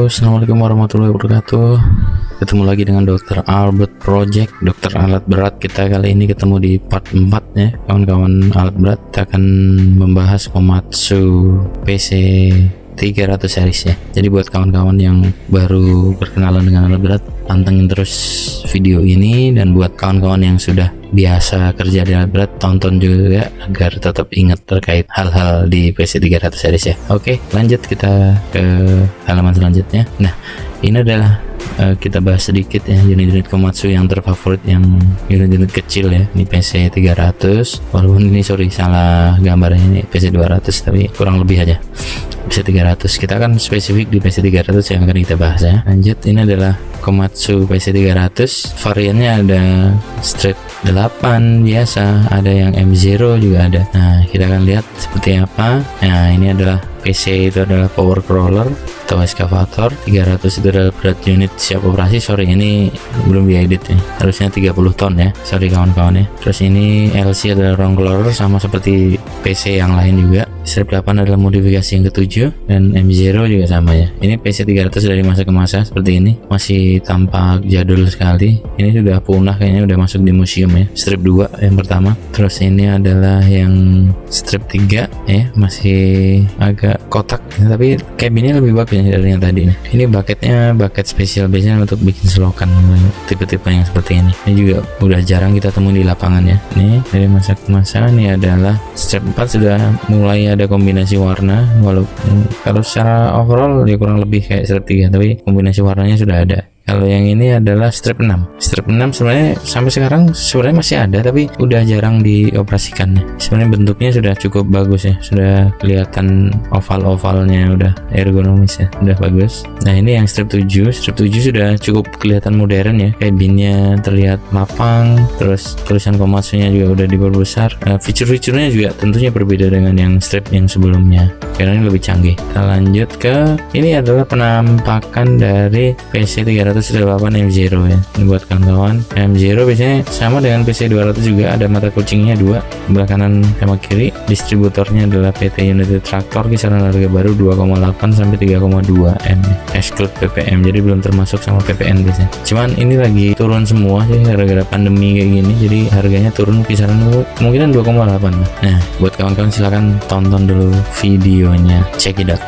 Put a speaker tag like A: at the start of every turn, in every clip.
A: Halo, assalamualaikum warahmatullahi wabarakatuh. Ketemu lagi dengan Dr. Albert Project, dokter alat berat. Kita kali ini ketemu di part 4 ya, kawan-kawan alat berat. Kita akan membahas Komatsu PC 300 series ya. Jadi buat kawan-kawan yang baru berkenalan dengan alat berat, pantengin terus video ini, dan buat kawan-kawan yang sudah biasa kerja di alat berat, tonton juga agar tetap ingat terkait hal-hal di PC 300 series ya. Oke, lanjut kita ke halaman selanjutnya. Nah, ini adalah kita bahas sedikit ya unit-unit Komatsu yang terfavorit, yang unit-unit kecil ya. Ini PC 300, walaupun ini salah gambarnya, ini PC 200 tapi kurang lebih aja. PC 300 kita akan spesifik di PC 300 yang akan kita bahas ya. Lanjut, ini adalah Komatsu PC 300. Variannya ada strip 8 biasa, ada yang M0 juga ada. Nah, kita akan lihat seperti apa. Nah, ini adalah PC itu adalah power crawler atau excavator. 300 itu adalah berat unit siap operasi. Sorry, ini belum diedit nih, harusnya 30 ton ya, sorry kawan-kawan ya. Terus ini LC adalah round crawler, sama seperti PC yang lain juga. Strip 8 adalah modifikasi yang ke-7, dan M0 juga sama ya. Ini PC 300 dari masa ke masa seperti ini, masih tampak jadul sekali. Ini sudah punah kayaknya, udah masuk di museum ya. Strip 2 yang pertama. Terus ini adalah yang strip 3 ya, masih agak kotak tapi cabinnya lebih bagus dari yang tadi nih. Ini bucketnya bucket spesial, biasanya untuk bikin selokan, tipe-tipe yang seperti ini. Ini juga udah jarang kita temui di lapangan ya. Ini dari masa ke masa. Ini adalah strip 4 sudah mulai ada kombinasi warna, walaupun kalau secara overall ya kurang lebih kayak strip 3, tapi kombinasi warnanya sudah ada. Kalau yang ini adalah strip 6. Strip 6 sebenarnya sampai sekarang sebenarnya masih ada, tapi udah jarang dioperasikan. Sebenarnya bentuknya sudah cukup bagus ya, sudah kelihatan oval-ovalnya, udah ergonomis ya, udah bagus. Nah, ini yang strip 7. Strip 7 sudah cukup kelihatan modern ya, cabinnya terlihat lapang, terus tulisan Komatsunya juga udah diperbesar. Fitur-fiturnya juga tentunya berbeda dengan yang strip yang sebelumnya, karena ini lebih canggih. Kita lanjut ke ini adalah penampakan dari PC 308 M0 ya. Ini buat kawan-kawan, M0 biasanya sama dengan PC 200 juga, ada mata kucingnya 2, sebelah kanan sama kiri. Distributornya adalah PT United Tractor, kisaran harga baru 2,8 sampai 3,2 M, exclude PPM, jadi belum termasuk sama PPN biasanya. Cuman ini lagi turun semua sih gara-gara pandemi kayak gini, jadi harganya turun kisaran kemungkinan 2,8. Nah, buat kawan-kawan silahkan tonton dulu videonya, check it out.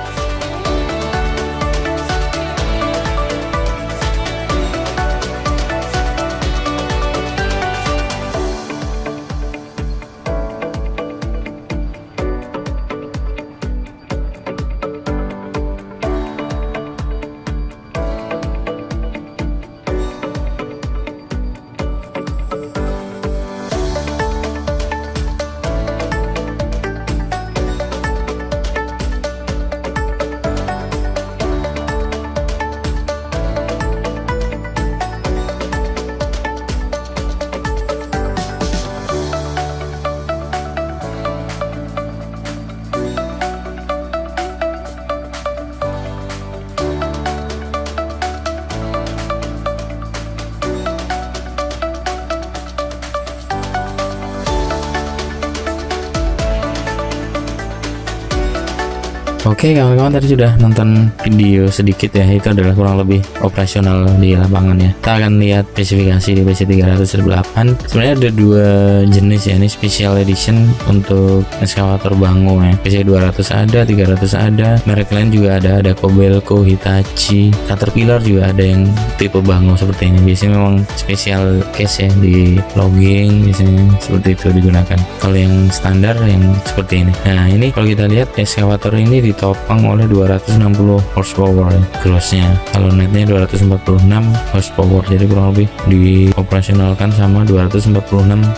A: Oke kawan-kawan, tadi sudah nonton video sedikit ya, itu adalah kurang lebih operasional di lapangan ya. Kita akan lihat spesifikasi di PC 308. Sebenarnya ada 2 jenis ya, ini special edition untuk eskavator Bango ya. PC 200 ada, 300 ada, merek lain juga ada Kobelco, Hitachi, Caterpillar juga ada yang tipe Bango seperti ini. Biasanya memang special case ya, di logging biasanya seperti itu digunakan. Kalau yang standar yang seperti ini. Nah, ini kalau kita lihat eskavator ini ditopang oleh 260 horsepower ya, grossnya. Kalau netnya 246 horsepower, jadi kurang lebih dioperasionalkan sama 246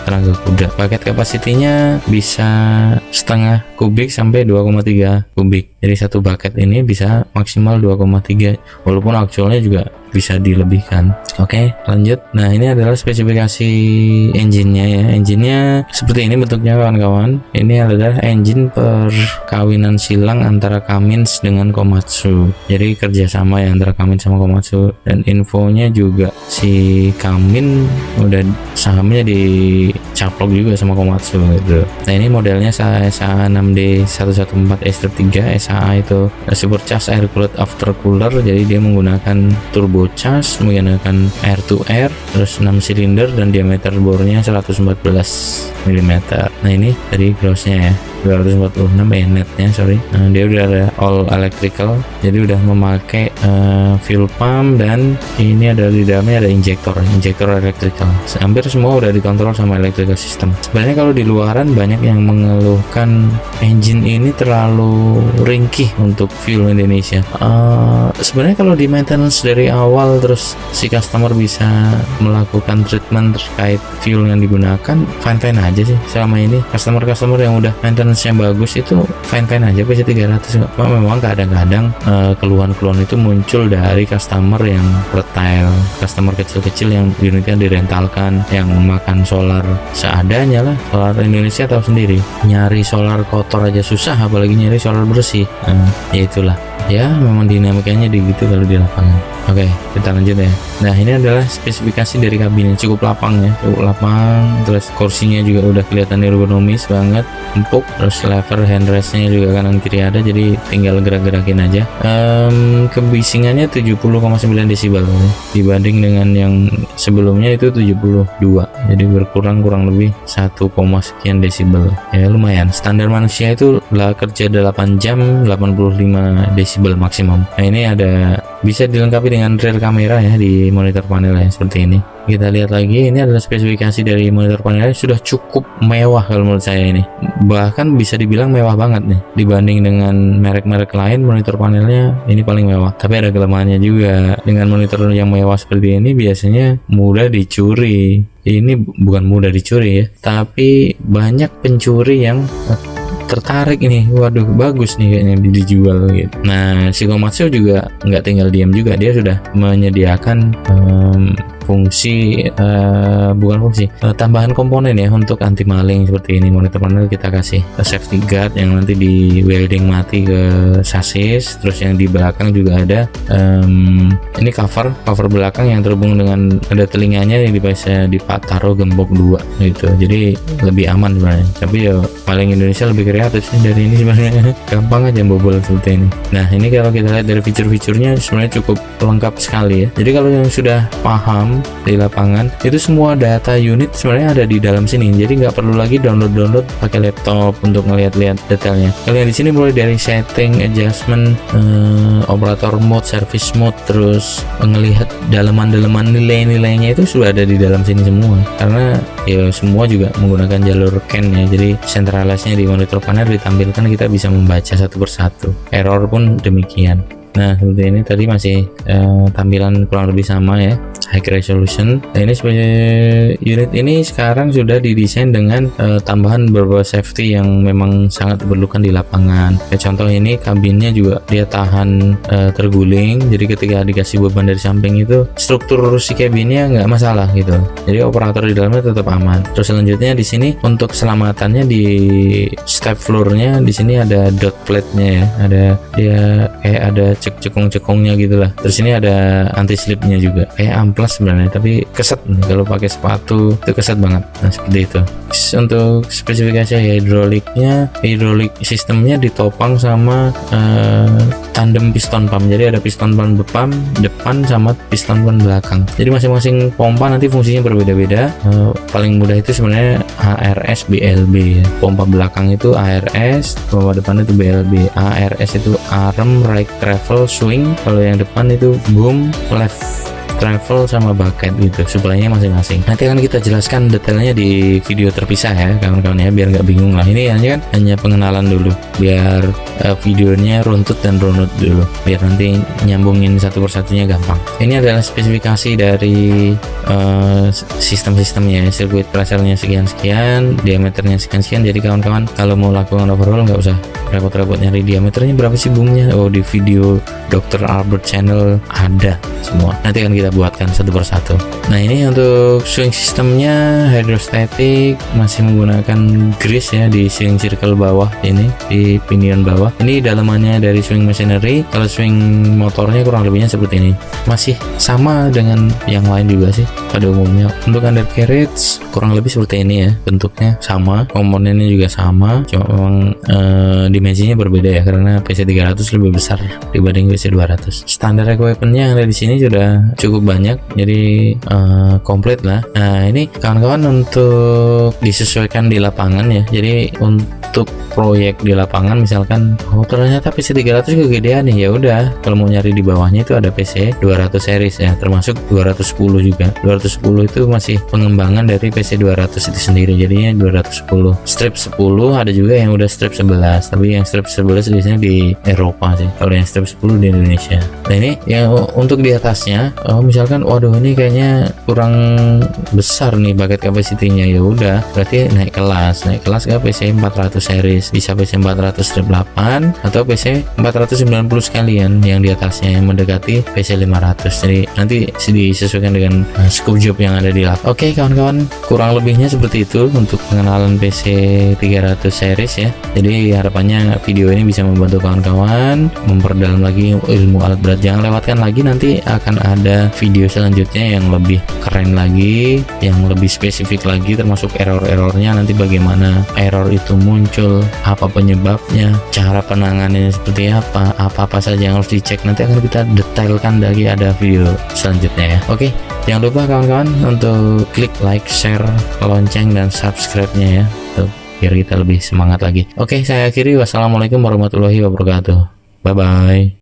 A: tenaga kuda. Paket kapasitinya bisa setengah kubik sampai 2,3 kubik. Jadi satu bucket ini bisa maksimal 2,3, walaupun aktualnya juga bisa dilebihkan. Oke, lanjut. Nah, ini adalah spesifikasi engine-nya ya. Engine-nya seperti ini bentuknya kawan-kawan. Ini adalah engine perkawinan silang antara Cummins dengan Komatsu. Jadi kerjasama ya antara Cummins sama Komatsu. Dan infonya juga si Cummins udah sahamnya dicaplok juga sama Komatsu gitu. Nah, ini modelnya SA6D 114 S3. SAA itu supercharged air cooled aftercooler. Jadi dia menggunakan turbocharged, menggunakan air to air, terus 6 silinder dan diameter bornya 114 mm. Nah, ini dari grossnya ya 246 netnya, sorry. Nah, dia udah ada all electrical, jadi udah memakai fuel pump, dan ini ada di dalamnya ada injektor electrical. Hampir semua udah dikontrol sama electrical system. Sebenarnya kalau di luaran banyak yang mengeluhkan engine ini terlalu ringkih untuk fuel Indonesia. Sebenarnya kalau di maintenance dari awal, terus si customer bisa melakukan treatment terkait fuel yang digunakan, fine aja sih. Selama ini customer yang udah maintenance-nya bagus itu fine aja. PC300 memang kadang-kadang keluhan itu muncul dari customer yang retail, customer kecil-kecil yang unitnya direntalkan, yang makan solar seadanya lah. Solar Indonesia tahu sendiri, nyari solar kotor aja susah, apalagi nyari solar bersih. Ya itulah ya, memang dinamikanya gitu kalau di lapangan. Oke, kita lanjut ya. Nah, ini adalah spesifikasi dari kabinnya. Cukup lapang, terus kursinya juga udah kelihatan ergonomis banget, empuk. Terus lever handrestnya juga kanan kiri ada, jadi tinggal gerak-gerakin aja. Kebisingannya 70,9 desibel ya. Dibanding dengan yang sebelumnya itu 72, jadi berkurang kurang lebih 1, sekian desibel. Ya lumayan. Standar manusia itu lah kerja 8 jam 85 desibel maksimum. Nah, ini bisa dilengkapi dengan rear kamera ya di monitor panel ya, seperti ini. Kita lihat lagi, ini adalah spesifikasi dari monitor panelnya, sudah cukup mewah kalau menurut saya ini. Bahkan bisa dibilang mewah banget nih. Dibanding dengan merek-merek lain, monitor panelnya ini paling mewah. Tapi ada kelemahannya juga. Dengan monitor yang mewah seperti ini biasanya mudah dicuri. Ini bukan mudah dicuri ya, tapi banyak pencuri yang tertarik ini, waduh bagus nih kayaknya dijual gitu. Nah, si Komatsu juga nggak tinggal diam juga, dia sudah menyediakan tambahan komponen ya untuk anti maling. Seperti ini, monitor panel kita kasih safety guard yang nanti di welding mati ke sasis. Terus yang di belakang juga ada ini cover belakang yang terhubung dengan, ada telinganya yang bisa ditaruh gembok 2 gitu, jadi lebih aman sebenarnya. Tapi ya paling Indonesia lebih kreatif sih dari ini sebenarnya. Gampang aja bobol seperti ini. Nah, ini kalau kita lihat dari fitur-fiturnya sebenarnya cukup lengkap sekali ya. Jadi kalau yang sudah paham di lapangan, itu semua data unit sebenarnya ada di dalam sini. Jadi nggak perlu lagi download pakai laptop untuk ngelihat-lihat detailnya. Kalian di sini mulai dari setting, adjustment, operator mode, service mode, terus ngelihat dalaman-dalaman nilai-nilainya itu sudah ada di dalam sini semua. Karena ya semua juga menggunakan jalur CAN ya. Jadi centralize-nya di monitor panel ditampilkan, kita bisa membaca satu persatu. Error pun demikian. Nah, seperti ini tadi masih tampilan kurang lebih sama ya, high resolution. Nah, ini unit ini sekarang sudah didesain dengan tambahan beberapa safety yang memang sangat diperlukan di lapangan. Ya, contoh ini kabinnya juga dia tahan terguling, jadi ketika dikasih beban dari samping itu struktur si kabinnya nggak masalah gitu. Jadi operator di dalamnya tetap aman. Terus selanjutnya di sini untuk keselamatannya di step floor-nya di sini ada dot plate-nya ya, ada cekung-cekungnya gitulah. Terus ini ada anti slipnya juga, kayak amplas sebenarnya, tapi keset nih kalau pakai sepatu itu keset banget. Nah, seperti itu. Untuk spesifikasi hidrolik sistemnya ditopang sama tandem piston pump. Jadi ada piston pump depan sama piston pump belakang. Jadi masing-masing pompa nanti fungsinya berbeda-beda. Paling mudah itu sebenarnya ARS BLB ya. Pompa belakang itu ARS, pompa depan itu BLB. ARS itu arm right travel swing, kalau yang depan itu boom left travel sama bucket gitu, supply-nya masing-masing. Nanti akan kita jelaskan detailnya di video terpisah ya kawan-kawan ya, biar nggak bingung lah. Ini hanya pengenalan dulu, biar videonya runtut dan runut dulu, biar nanti nyambungin satu persatunya gampang. Ini adalah spesifikasi dari sistem-sistemnya, sirkuit tracernya sekian-sekian, diameternya sekian-sekian. Jadi kawan-kawan kalau mau lakukan overhaul nggak usah repot-repot nyari diameternya berapa sih boomnya. Oh, di video Dr. Albert channel ada semua, nanti akan kita buatkan satu persatu. Nah, ini untuk swing sistemnya hydrostatic, masih menggunakan grease ya di swing circle bawah, ini di pinion bawah. Ini dalamannya dari swing machinery. Kalau swing motornya kurang lebihnya seperti ini, masih sama dengan yang lain juga sih pada umumnya. Untuk undercarriage kurang lebih seperti ini ya, bentuknya sama, komponennya juga sama, cuma memang dimensinya berbeda ya, karena PC300 lebih besar dibanding PC200. Standar equipmentnya yang ada di sini sudah cukup banyak, jadi komplit lah. Nah, ini kawan-kawan untuk disesuaikan di lapangan ya. Jadi untuk proyek di lapangan misalkan, oh ternyata PC300 kegedean nih, ya udah kalau mau nyari di bawahnya itu ada PC200 series ya, termasuk 210 juga. 210 itu masih pengembangan dari PC200 itu sendiri, jadinya 210 strip 10, ada juga yang udah strip 11, tapi yang strip 11 biasanya di Eropa sih, kalau yang strip 10 di Indonesia. Nah, ini yang untuk di atasnya, misalkan waduh ini kayaknya kurang besar nih bucket capacity-nya, ya udah berarti naik kelas ke PC400 series, bisa PC400 strip 8 atau PC490 sekalian yang di atasnya yang mendekati PC500. Jadi nanti disesuaikan dengan scope job yang ada di lab. Oke kawan-kawan, kurang lebihnya seperti itu untuk pengenalan PC300 series ya. Jadi harapannya video ini bisa membantu kawan-kawan memperdalam lagi ilmu alat berat. Jangan lewatkan lagi, nanti akan ada video selanjutnya yang lebih keren lagi, yang lebih spesifik lagi, termasuk error-errornya, nanti bagaimana error itu muncul, apa penyebabnya, cara penanganannya seperti apa saja yang harus dicek, nanti akan kita detailkan lagi, ada video selanjutnya ya. Oke, jangan lupa kawan-kawan untuk klik like, share, lonceng, dan subscribe-nya ya, tuh, biar kita lebih semangat lagi. Oke, saya akhiri. Wassalamualaikum warahmatullahi wabarakatuh. Bye bye.